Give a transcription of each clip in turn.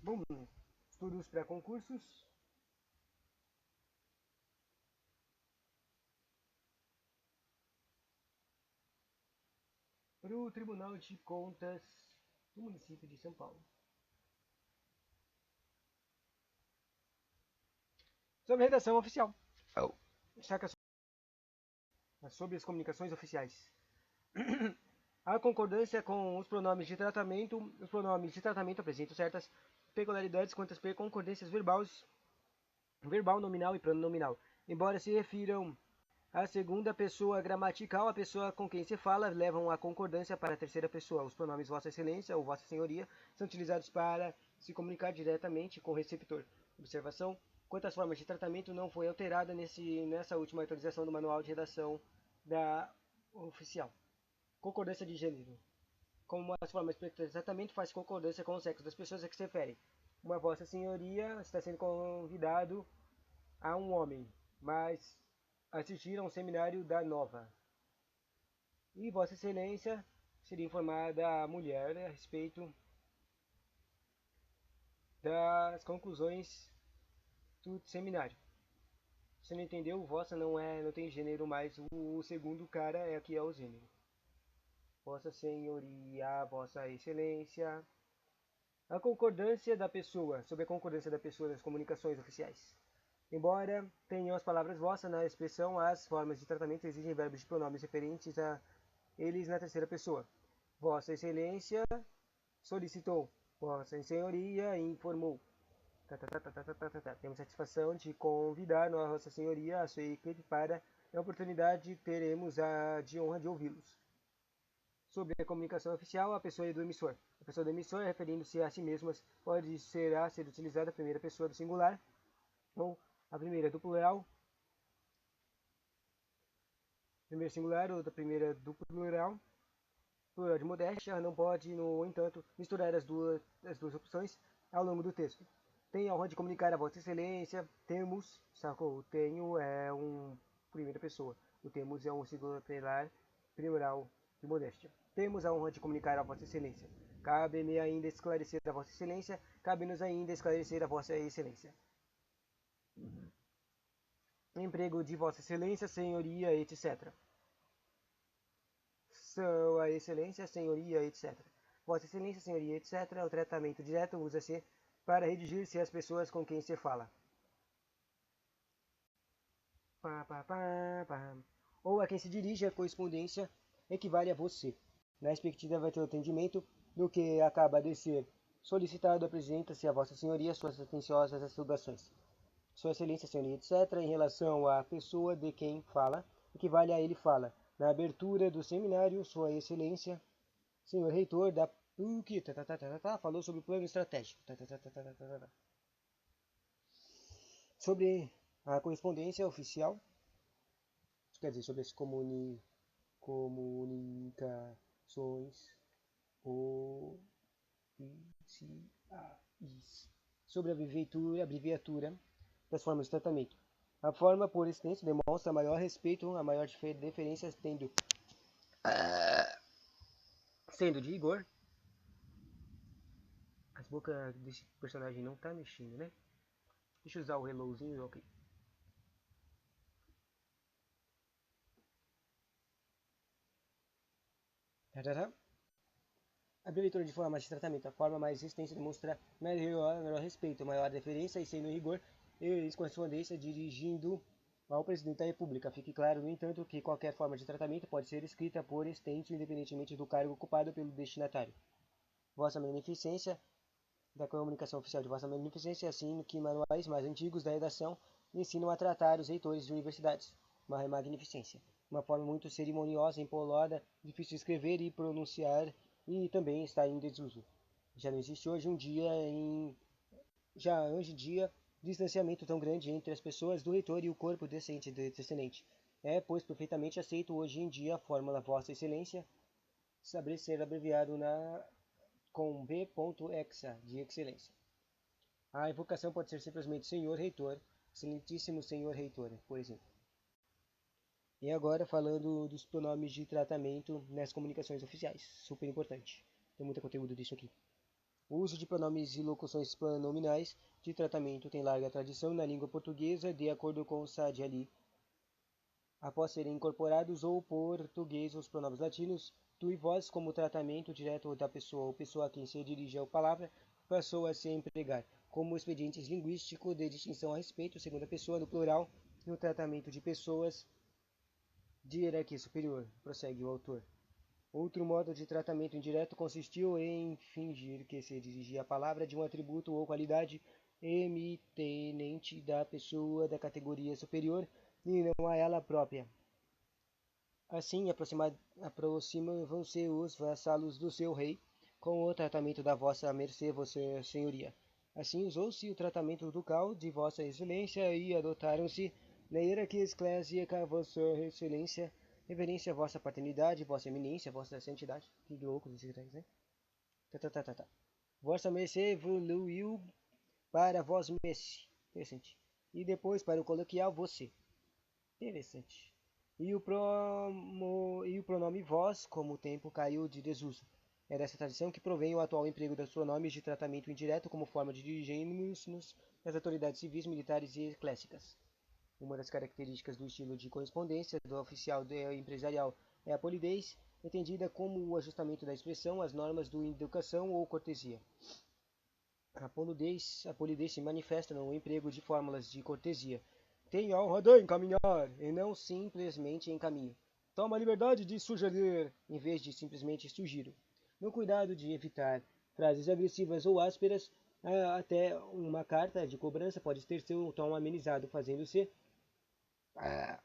Bom, estudos para concursos. Para o Tribunal de Contas do município de São Paulo. Sobre redação oficial. Saca sobre as comunicações oficiais. A concordância com os pronomes de tratamento. Os pronomes de tratamento apresentam certas peculiaridades quanto às concordâncias verbal, nominal e pronominal. Embora se refiram à segunda pessoa gramatical, a pessoa com quem se fala levam a concordância para a terceira pessoa. Os pronomes Vossa Excelência ou Vossa Senhoria são utilizados para se comunicar diretamente com o receptor. Observação: quanto às formas de tratamento, não foi alterada nessa última atualização do manual de redação da oficial. Concordância de gênero. Como as formas de tratamento faz concordância com o sexo das pessoas a que se refere. Uma Vossa Senhoria está sendo convidado a um homem, mas assistir a um seminário da Nova. E Vossa Excelência seria informada a mulher a respeito das conclusões do seminário. Você não entendeu? Vossa não tem gênero, mas o segundo cara aqui é o gênero. Vossa Senhoria, Vossa Excelência. A concordância da pessoa, sobre a concordância da pessoa nas comunicações oficiais. Embora tenham as palavras vossa na expressão, as formas de tratamento exigem verbos de pronomes referentes a eles na terceira pessoa. Vossa Excelência solicitou. Vossa Senhoria informou. Temos satisfação de convidar Nossa Senhoria a sua equipe para, na oportunidade, teremos a de honra de ouvi-los. Sobre a comunicação oficial, a pessoa do emissor. A pessoa do emissor, referindo-se a si mesmas, pode ser utilizada a primeira pessoa do singular ou a primeira do plural. Primeiro singular ou da primeira do plural. Plural de modéstia, não pode, no entanto, misturar as duas opções ao longo do texto. Tenho a honra de comunicar a Vossa Excelência. Temos, sacou? O tenho é um primeira pessoa. O temos é um singular plural de modéstia. Temos a honra de comunicar a Vossa Excelência. Cabe-me ainda esclarecer a Vossa Excelência. Cabe-nos ainda esclarecer a Vossa Excelência. Emprego de Vossa Excelência, Senhoria, etc. Sua Excelência, Senhoria, etc. Vossa Excelência, Senhoria, etc. O tratamento direto usa-se para redigir-se às pessoas com quem se fala. Ou a quem se dirige a correspondência equivale a você. Na expectativa do atendimento do que acaba de ser solicitado, apresenta-se a Vossa Senhoria suas atenciosas saudações. Sua Excelência, Senhoria, etc. Em relação à pessoa de quem fala, equivale a ele fala. Na abertura do seminário, Sua Excelência, Senhor Reitor da PUC, falou sobre o plano estratégico. Sobre a correspondência oficial, quer dizer, sobre as comunicações oficiais. Sobre a abreviatura das formas de tratamento. A forma, por extenso, demonstra maior respeito, a maior deferência sendo de rigor. As bocas desse personagem não tá mexendo, né? Deixa eu usar o hellozinho, ok. A abreviatura de forma de tratamento, a forma mais extensa demonstra maior respeito, maior deferência e sendo rigor e correspondência dirigindo ao Presidente da República. Fique claro, no entanto, que qualquer forma de tratamento pode ser escrita por extenso, independentemente do cargo ocupado pelo destinatário. Vossa Magnificência, da comunicação oficial de Vossa Magnificência, assim que manuais mais antigos da redação ensinam a tratar os reitores de universidades. Uma magnificência. Uma forma muito cerimoniosa, empolada, difícil de escrever e pronunciar e também está em desuso. Já não existe hoje distanciamento tão grande entre as pessoas do reitor e o corpo descendente. É, pois, perfeitamente aceito hoje em dia a fórmula Vossa Excelência saber ser abreviado com B.Exa, de excelência. A invocação pode ser simplesmente Senhor Reitor, Excelentíssimo Senhor Reitor, por exemplo. E agora falando dos pronomes de tratamento nas comunicações oficiais. Super importante. Tem muito conteúdo disso aqui. O uso de pronomes e locuções pronominais de tratamento tem larga tradição na língua portuguesa, de acordo com o Sadi Ali. Após serem incorporados ao português os pronomes latinos, tu e vós, como tratamento direto da pessoa ou pessoa a quem se dirige a palavra, passou a se empregar como expedientes linguísticos de distinção a respeito, segunda pessoa no plural, no tratamento de pessoas de hierarquia superior, prossegue o autor. Outro modo de tratamento indireto consistiu em fingir que se dirigia a palavra de um atributo ou qualidade eminente da pessoa da categoria superior e não a ela própria. Assim, aproximam-se os vassalos do seu rei com o tratamento da vossa mercê, vossa senhoria. Assim, usou-se o tratamento ducal de vossa excelência e adotaram-se na hierarquia eclesiástica vossa excelência, reverência à vossa paternidade, vossa eminência, vossa santidade. Que louco esse três, né? Vossa mercê evoluiu para vós mercê. Interessante. E depois para o coloquial você. Interessante. E o pronome vós, como o tempo caiu de desuso. É dessa tradição que provém o atual emprego dos pronomes de tratamento indireto como forma de dirigirmos-nos às autoridades civis, militares e eclesiásticas. Uma das características do estilo de correspondência do oficial empresarial é a polidez, entendida como o ajustamento da expressão às normas de educação ou cortesia. A polidez se manifesta no emprego de fórmulas de cortesia. Tenho a honra de encaminhar, e não simplesmente encaminho. Toma a liberdade de sugerir, em vez de simplesmente sugiro. No cuidado de evitar frases agressivas ou ásperas, até uma carta de cobrança pode ter seu tom amenizado, fazendo-se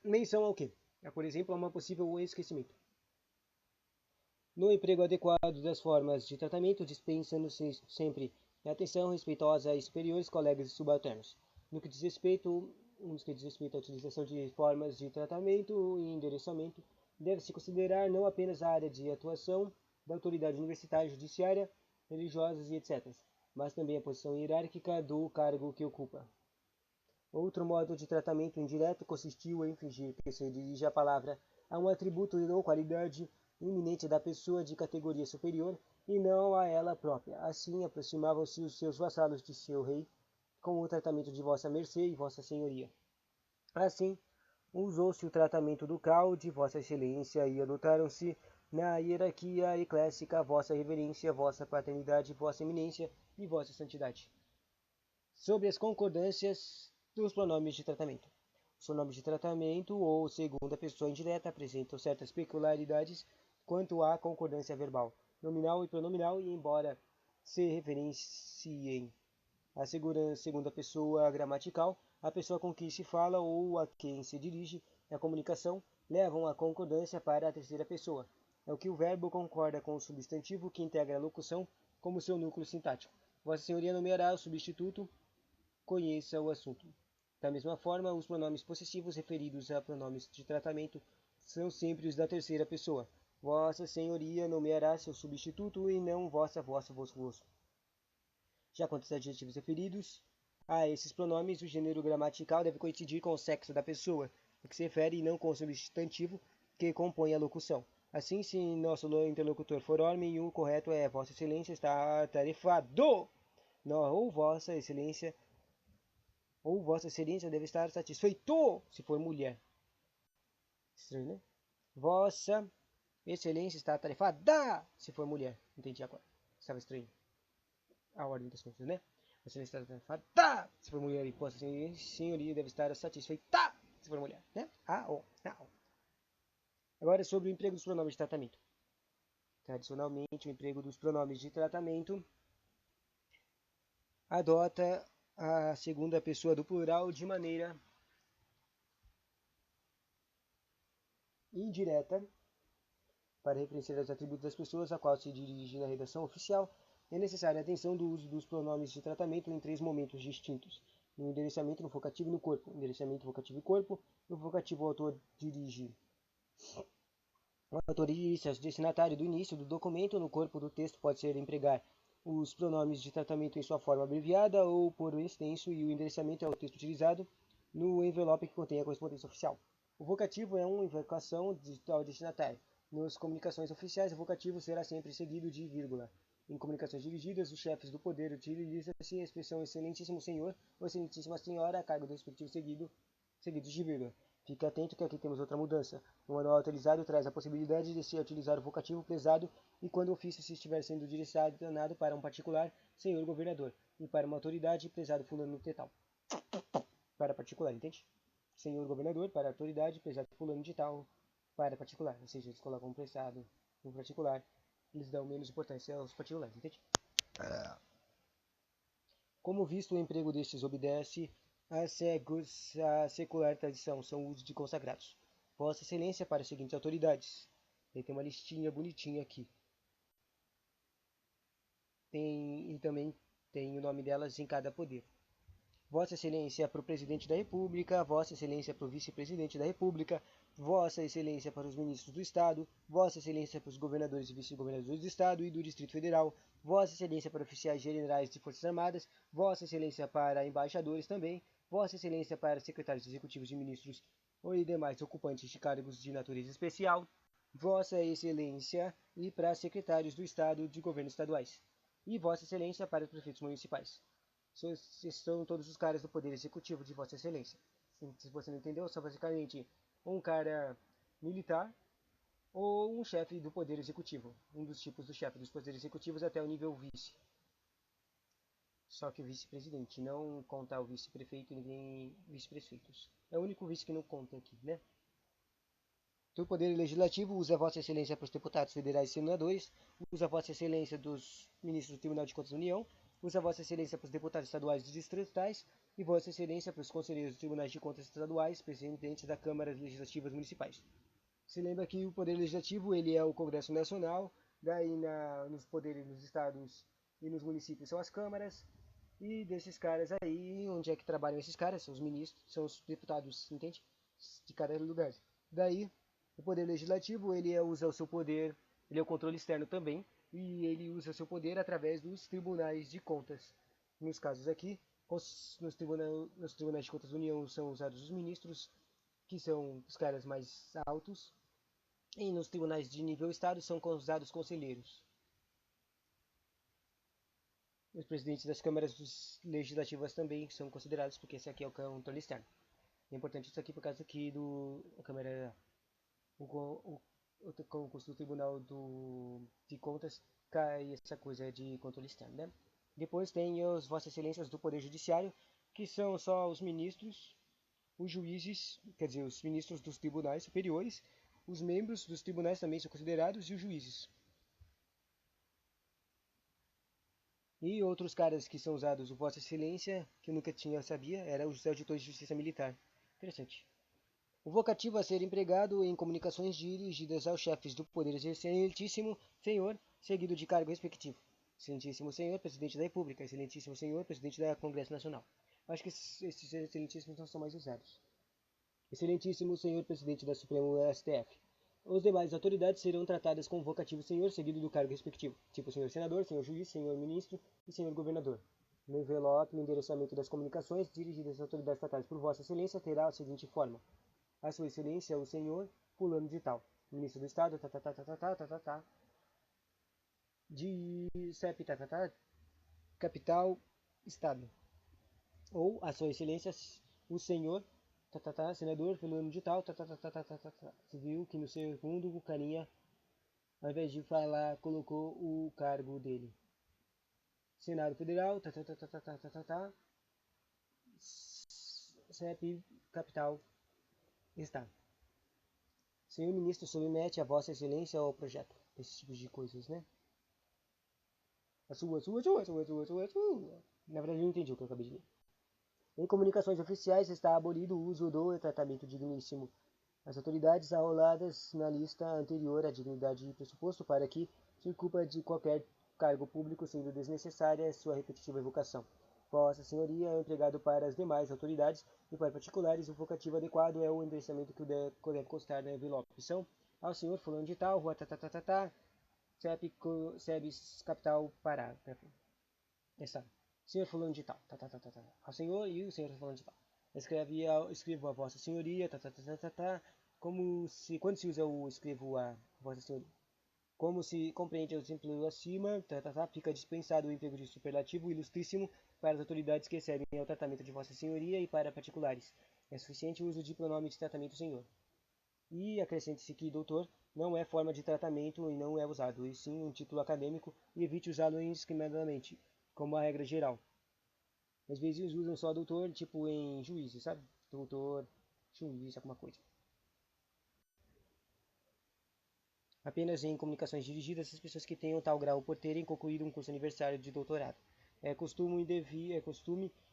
menção ao que? Por exemplo, a uma possível esquecimento. No emprego adequado das formas de tratamento, dispensando-se sempre atenção respeitosa a superiores, colegas e subalternos. No que diz respeito à utilização de formas de tratamento e endereçamento, deve-se considerar não apenas a área de atuação da autoridade universitária, judiciária, religiosas e etc., mas também a posição hierárquica do cargo que ocupa. Outro modo de tratamento indireto consistiu em fingir que se dirige a palavra a um atributo ou qualidade iminente da pessoa de categoria superior e não a ela própria. Assim aproximavam-se os seus vassalos de seu rei com o tratamento de vossa mercê e vossa senhoria. Assim, usou-se o tratamento ducal de vossa excelência e adotaram-se na hierarquia eclésica vossa reverência, vossa paternidade, vossa eminência e vossa santidade. Sobre as concordâncias dos pronomes de tratamento. Os pronomes de tratamento ou segunda pessoa indireta apresentam certas peculiaridades quanto à concordância verbal, nominal e pronominal, e embora se referenciem à segunda pessoa gramatical, a pessoa com quem se fala ou a quem se dirige a comunicação levam a concordância para a terceira pessoa. É o que o verbo concorda com o substantivo que integra a locução como seu núcleo sintático. Vossa Senhoria nomeará o substituto, conheça o assunto. Da mesma forma, os pronomes possessivos referidos a pronomes de tratamento são sempre os da terceira pessoa. Vossa Senhoria nomeará seu substituto e não vossa, vosso, vosso. Já quanto aos adjetivos referidos a esses pronomes, o gênero gramatical deve coincidir com o sexo da pessoa, o que se refere e não com o substantivo que compõe a locução. Assim, se nosso interlocutor for homem, o correto é Vossa Excelência está atarefado, ou Vossa Excelência deve estar satisfeito, se for mulher. Estranho, né? Vossa Excelência está atarefada, se for mulher. Entendi agora. Estava estranho a ordem das coisas, né? Vossa Excelência está atarefada, se for mulher. E Vossa Senhoria deve estar satisfeita, se for mulher, né? Não. Agora sobre o emprego dos pronomes de tratamento. Tradicionalmente, o emprego dos pronomes de tratamento adota a segunda pessoa do plural de maneira indireta para referenciar os atributos das pessoas a qual se dirige na redação oficial. É necessária a atenção do uso dos pronomes de tratamento em três momentos distintos: no endereçamento, no vocativo e no corpo. Endereçamento, vocativo e corpo. No vocativo, o autor dirige ao destinatário do início do documento. No corpo do texto pode ser empregar os pronomes de tratamento em sua forma abreviada ou por extenso, e o endereçamento é o texto utilizado no envelope que contém a correspondência oficial. O vocativo é uma invocação ao destinatário. Nas comunicações oficiais, o vocativo será sempre seguido de vírgula. Em comunicações dirigidas, os chefes do poder utilizam-se a expressão excelentíssimo senhor ou excelentíssima senhora a cargo do respectivo seguidos de vírgula. Fique atento que aqui temos outra mudança. O manual atualizado traz a possibilidade de se utilizar o vocativo prezado e quando o ofício se estiver sendo direcionado para um particular, senhor governador, e para uma autoridade, prezado fulano de tal. Para particular, entende? Senhor governador, para autoridade, prezado fulano de tal, para particular. Ou seja, eles colocam um prezado no particular, eles dão menos importância aos particulares, entende? Como visto, o emprego destes obedece a secular tradição, são uso de consagrados. Vossa Excelência para as seguintes autoridades. Tem uma listinha bonitinha aqui. E também tem o nome delas em cada poder. Vossa Excelência para o Presidente da República, Vossa Excelência para o Vice-Presidente da República, Vossa Excelência para os Ministros do Estado, Vossa Excelência para os Governadores e Vice-Governadores do Estado e do Distrito Federal, Vossa Excelência para oficiais generais de Forças Armadas, Vossa Excelência para embaixadores também, Vossa Excelência para secretários executivos de ministros e demais ocupantes de cargos de natureza especial, Vossa Excelência e para secretários do Estado de governos estaduais, e Vossa Excelência para os prefeitos municipais. São todos os caras do Poder Executivo de Vossa Excelência. Se você não entendeu, são basicamente um cara militar ou um chefe do Poder Executivo. Um dos tipos do chefe dos poderes executivos até o nível vice. Só que o vice-presidente, não conta o vice-prefeito e nem vice-prefeitos. É o único vice que não conta aqui, né? Do Poder Legislativo, usa Vossa Excelência para os deputados federais e senadores, usa Vossa Excelência dos ministros do Tribunal de Contas da União, usa Vossa Excelência para os deputados estaduais e distritais e Vossa Excelência para os conselheiros dos Tribunais de Contas estaduais, presidentes da Câmara Legislativas Municipais. Se lembra que o Poder Legislativo ele é o Congresso Nacional, daí nos poderes nos estados e nos municípios são as câmaras, e desses caras aí, onde é que trabalham esses caras? São os ministros, são os deputados, entende? De cada lugar. Daí, o Poder Legislativo ele usa o seu poder, ele é o controle externo também, e ele usa seu poder através dos tribunais de contas. Nos casos aqui, nos tribunais de contas da União são usados os ministros, que são os caras mais altos, e nos tribunais de nível Estado são usados conselheiros. Os presidentes das câmaras legislativas também são considerados, porque esse aqui é o controle externo. É importante isso aqui por causa aqui do a câmara o concurso do Tribunal de Contas cai essa coisa de controle externo, né? Depois tem as Vossas Excelências do Poder Judiciário, que são só os ministros, os juízes, quer dizer, os ministros dos tribunais superiores, os membros dos tribunais também são considerados e os juízes. E outros caras que são usados, o Vossa Excelência, que eu nunca sabia, era os auditores de justiça militar. Interessante. O vocativo a ser empregado em comunicações dirigidas aos chefes do Poder Excelentíssimo Senhor, seguido de cargo respectivo. Excelentíssimo Senhor, Presidente da República. Excelentíssimo Senhor, Presidente da Congresso Nacional. Acho que esses excelentíssimos não são mais usados. Excelentíssimo Senhor, Presidente da Supremo STF. Os demais autoridades serão tratadas com o vocativo Senhor, seguido do cargo respectivo, tipo Senhor Senador, Senhor Juiz, Senhor Ministro e Senhor Governador. No envelope, no endereçamento das comunicações dirigidas às autoridades tratadas por Vossa Excelência terá a seguinte forma: a Sua Excelência, o Senhor, fulano de tal, Ministro do Estado, de CEP, capital, Estado. Ou a Sua Excelência, o Senhor, senador, fulano de tal, Você viu que no segundo o carinha, ao invés de falar, colocou o cargo dele. Senado Federal, CEP, capital, Estado. Senhor Ministro, submete a Vossa Excelência ao projeto. Esses tipos de coisas, né? A sua. Na verdade, eu não entendi o que eu acabei de ler. Em comunicações oficiais está abolido o uso do tratamento digníssimo. As autoridades arroladas na lista anterior à dignidade e pressuposto para que se ocupa de qualquer cargo público, sendo desnecessária sua repetitiva evocação. Vossa Senhoria é empregado para as demais autoridades e para particulares o vocativo adequado é o endereçamento que deve constar na envelope. São ao senhor fulano de tal, rua CEP, capital Pará. Essa. Senhor fulano de tal, ao senhor e o senhor fulano de tal. Escrevo a vossa senhoria, como se, quando se usa o escrevo a vossa senhoria. Como se compreende o exemplo acima, fica dispensado o emprego de superlativo ilustríssimo para as autoridades que recebem ao tratamento de Vossa Senhoria e para particulares. É suficiente o uso de pronome de tratamento senhor. E acrescente-se que doutor não é forma de tratamento e não é usado, e sim um título acadêmico, e evite usá-lo indiscriminadamente, como a regra geral. Às vezes usam só doutor, tipo em juízes, sabe? Doutor, juiz, alguma coisa. Apenas em comunicações dirigidas às pessoas que tenham tal grau por terem concluído um curso universitário de doutorado. É costume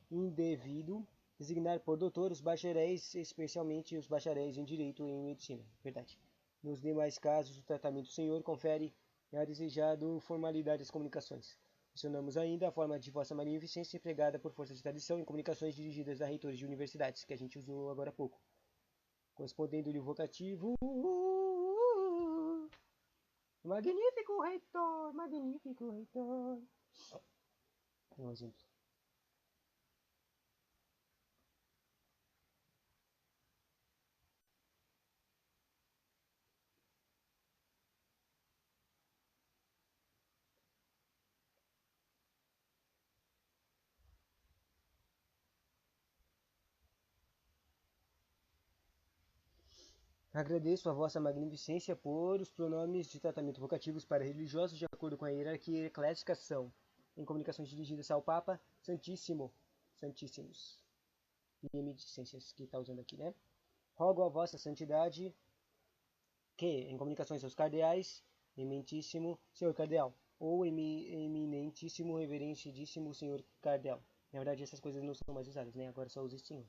indevido designar por doutor os bacharéis, especialmente os bacharéis em direito e em medicina. Verdade. Nos demais casos, o tratamento senhor confere a desejado formalidade das comunicações. Mencionamos ainda a forma de Vossa Magnificência empregada por força de tradição em comunicações dirigidas a reitores de universidades, que a gente usou agora há pouco. Correspondendo-lhe o vocativo. Magnífico reitor, magnífico reitor. Um exemplo. Agradeço a Vossa Magnificência por os pronomes de tratamento vocativos para religiosos de acordo com a hierarquia eclésica são, em comunicações dirigidas ao Papa, Santíssimo, Santíssimos, e Eminências que está usando aqui, né? Rogo a Vossa Santidade que, em comunicações aos cardeais, Eminentíssimo Senhor Cardeal, ou Eminentíssimo Reverendíssimo Senhor Cardeal. Na verdade, essas coisas não são mais usadas, né? Agora só usa Senhor.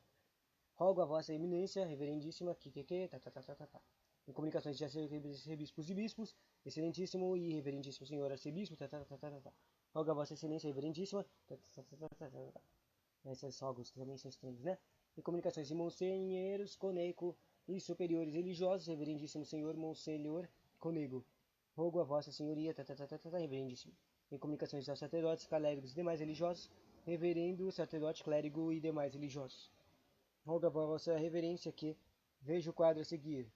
Rogo a Vossa Eminência, Reverendíssima, tá. Em comunicações de arcebispos e bispos, Excelentíssimo e Reverendíssimo Senhor Arcebispo, tá. Rogo a Vossa Excelência, Reverendíssima, tá. Esses rogos também são estranhos, né? Em comunicações de monsenheiros, coneco e superiores religiosos, Reverendíssimo Senhor, Monsenhor, conego. Rogo a Vossa Senhoria, Reverendíssimo. Em comunicações aos sacerdotes, clérigos e demais religiosos, Reverendo, sacerdote, clérigo e demais religiosos. Rogo a Vossa Reverência que veja o quadro a seguir.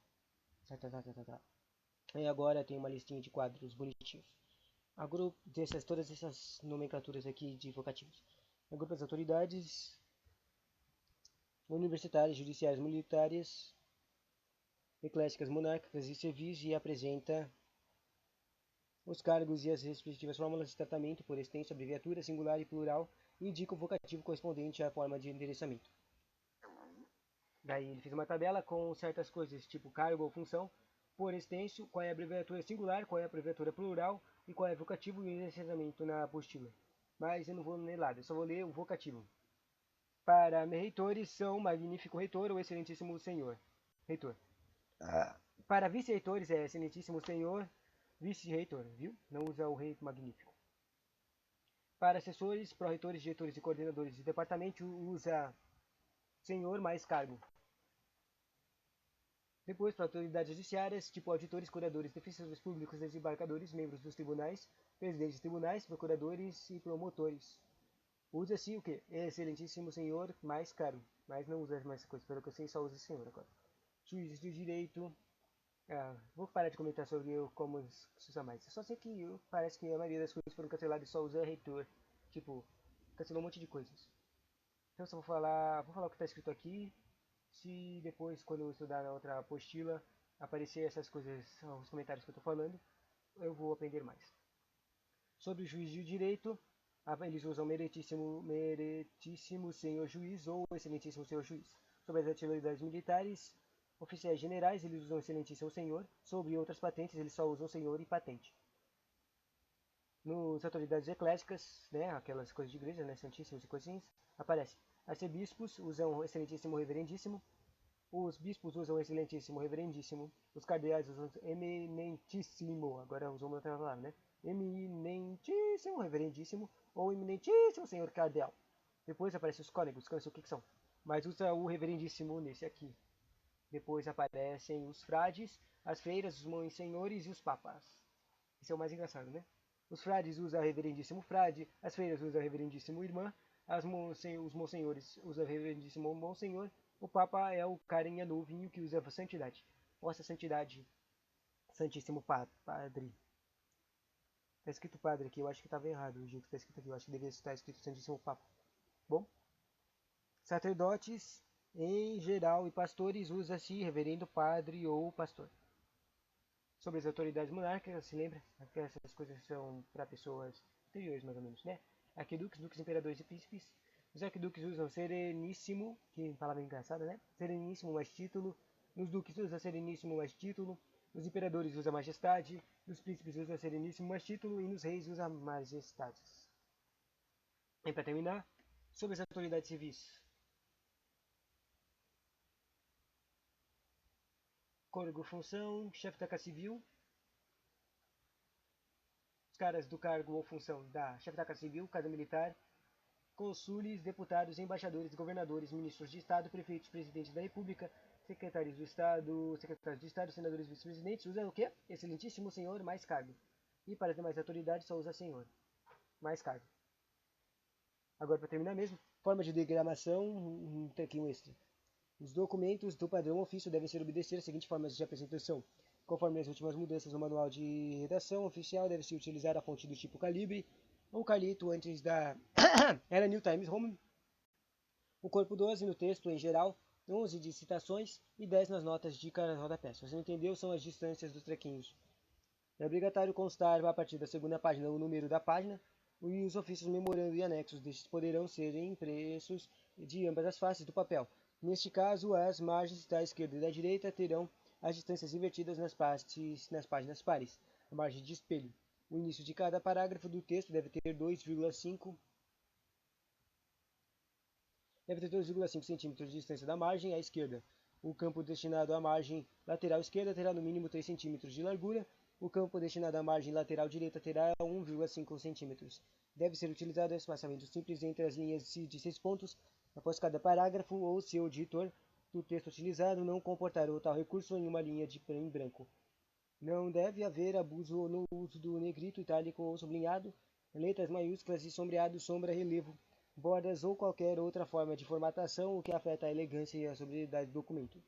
E agora tem uma listinha de quadros bonitinhos. Agrupo todas essas nomenclaturas aqui de vocativos. Agrupa as autoridades universitárias, judiciárias, militares, ecléticas, monárquicas e civis e apresenta os cargos e as respectivas fórmulas de tratamento por extenso, abreviatura, singular e plural e indica o vocativo correspondente à forma de endereçamento. Daí ele fez uma tabela com certas coisas, tipo cargo ou função, por extenso, qual é a abreviatura singular, qual é a abreviatura plural e qual é o vocativo e o endereçamento na apostila. Mas eu não vou ler nada, eu só vou ler o vocativo. Para reitores são magnífico reitor ou excelentíssimo senhor. Reitor. Para vice-reitores é excelentíssimo senhor, vice-reitor, viu? Não usa o rei magnífico. Para assessores, pró-reitores, diretores e coordenadores de departamento usa senhor mais cargo. Depois, para autoridades judiciárias, tipo auditores, curadores, defensores públicos, desembargadores, membros dos tribunais, presidentes de tribunais, procuradores e promotores. Usa-se o quê? Excelentíssimo senhor mais caro. Mas não usa mais essa coisa, pelo que eu sei, só usa senhor agora. Juízes de direito. Vou parar de comentar sobre como se usa mais. Eu só sei que parece que a maioria das coisas foram canceladas e só usa reitor. Tipo, cancelou um monte de coisas. Então só vou falar o que está escrito aqui. Se depois, quando eu estudar na outra apostila, aparecer essas coisas, os comentários que eu estou falando, eu vou aprender mais. Sobre o juiz de direito, eles usam meritíssimo senhor juiz ou excelentíssimo senhor juiz. Sobre as atividades militares, oficiais generais, eles usam excelentíssimo senhor. Sobre outras patentes, eles só usam senhor e patente. Nas autoridades ecléticas, né, aquelas coisas de igreja, né, santíssimos e coisinhas, aparece. Arcebispos usam excelentíssimo reverendíssimo. Os bispos usam excelentíssimo, reverendíssimo. Os cardeais usam eminentíssimo. Agora usou uma outra palavra, né? Eminentíssimo, reverendíssimo. Ou eminentíssimo, senhor cardeal. Depois aparecem os cônegos, que eu não sei o que são. Mas usa o reverendíssimo nesse aqui. Depois aparecem os frades, as freiras, os monsenhores e os papas. Esse é o mais engraçado, né? Os frades usam reverendíssimo frade. As freiras usam reverendíssimo irmã. Os monsenhores usam reverendíssimo monsenhor. O Papa é o carinha novinho que usa a santidade. Vossa Santidade, Santíssimo Padre. Tá escrito padre aqui, eu acho que estava errado o jeito que tá escrito aqui. Eu acho que deveria estar escrito Santíssimo Papa. Bom, sacerdotes em geral e pastores usa-se reverendo padre ou pastor. Sobre as autoridades monárquicas, se lembra? Essas coisas são para pessoas anteriores, mais ou menos, né? Arquiduques, duques, imperadores e príncipes. Os arquiduques usam sereníssimo, que palavra engraçada, né? Sereníssimo mais título. Nos duques usa sereníssimo mais título. Nos imperadores usa majestade. Nos príncipes usa sereníssimo mais título. E nos reis usa majestades. E para terminar, sobre as autoridades civis. Código função, chefe da Casa Civil. Os caras do cargo ou função da chefe da Casa Civil, Casa Militar, cônsules, deputados, embaixadores, governadores, ministros de Estado, prefeitos, presidentes da República, secretários de Estado, senadores, vice-presidentes, usa o quê? Excelentíssimo senhor, mais cargo. E para as demais autoridades só usa senhor, mais cargo. Agora, para terminar mesmo, forma de degramação, um tequinho extra. Os documentos do padrão ofício devem ser obedecer às seguintes formas de apresentação. Conforme as últimas mudanças no manual de redação oficial, deve-se utilizar a fonte do tipo calibre ou calito antes da era New Times Roman. O corpo 12 no texto em geral, 11 de citações e 10 nas notas de cada rodapé. Se você não entendeu, são as distâncias dos trequinhos. É obrigatório constar a partir da segunda página o número da página e os ofícios, memorando e anexos destes poderão ser impressos de ambas as faces do papel. Neste caso, as margens da esquerda e da direita terão as distâncias invertidas nas páginas pares, a margem de espelho. O início de cada parágrafo do texto deve ter 2,5 cm de distância da margem à esquerda. O campo destinado à margem lateral esquerda terá no mínimo 3 cm de largura. O campo destinado à margem lateral direita terá 1,5 cm. Deve ser utilizado espaçamento simples entre as linhas de 6 pontos após cada parágrafo ou se o editor do texto utilizado não comportar o tal recurso em uma linha em branco. Não deve haver abuso no uso do negrito, itálico ou sublinhado, letras maiúsculas e sombreado, sombra, relevo, bordas ou qualquer outra forma de formatação, o que afeta a elegância e a sobriedade do documento.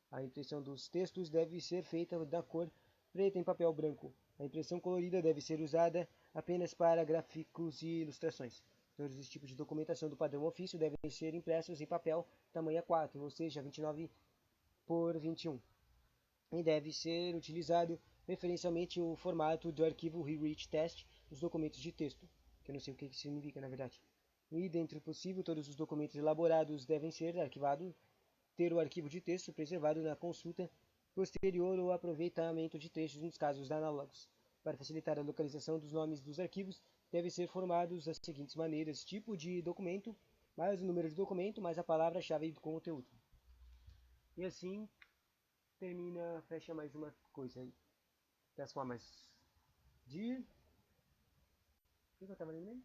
A impressão dos textos deve ser feita da cor preta em papel branco. A impressão colorida deve ser usada apenas para gráficos e ilustrações. Todos os tipos de documentação do padrão ofício devem ser impressos em papel tamanho A4, ou seja, 29 por 21. E deve ser utilizado preferencialmente o formato do arquivo Rewrite Test nos documentos de texto, que eu não sei o que isso significa na verdade. E, dentro do possível, todos os documentos elaborados devem ser arquivados, ter o arquivo de texto preservado na consulta posterior ou aproveitamento de trechos nos casos análogos. Para facilitar a localização dos nomes dos arquivos, devem ser formados das seguintes maneiras: tipo de documento, mais o número de documento, mais a palavra-chave do conteúdo. E assim termina, fecha mais uma coisa aí. Das formas de... O que eu estava lendo?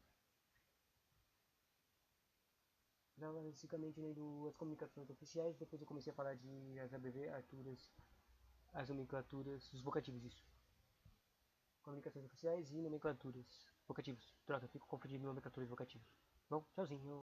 Estava basicamente lendo as comunicações oficiais, depois eu comecei a falar de as abreviaturas, as nomenclaturas, os vocativos, isso. Comunicações oficiais e nomenclaturas. Vocativos. Troca, fico confundindo nomenclaturas e vocativos. Bom, tchauzinho.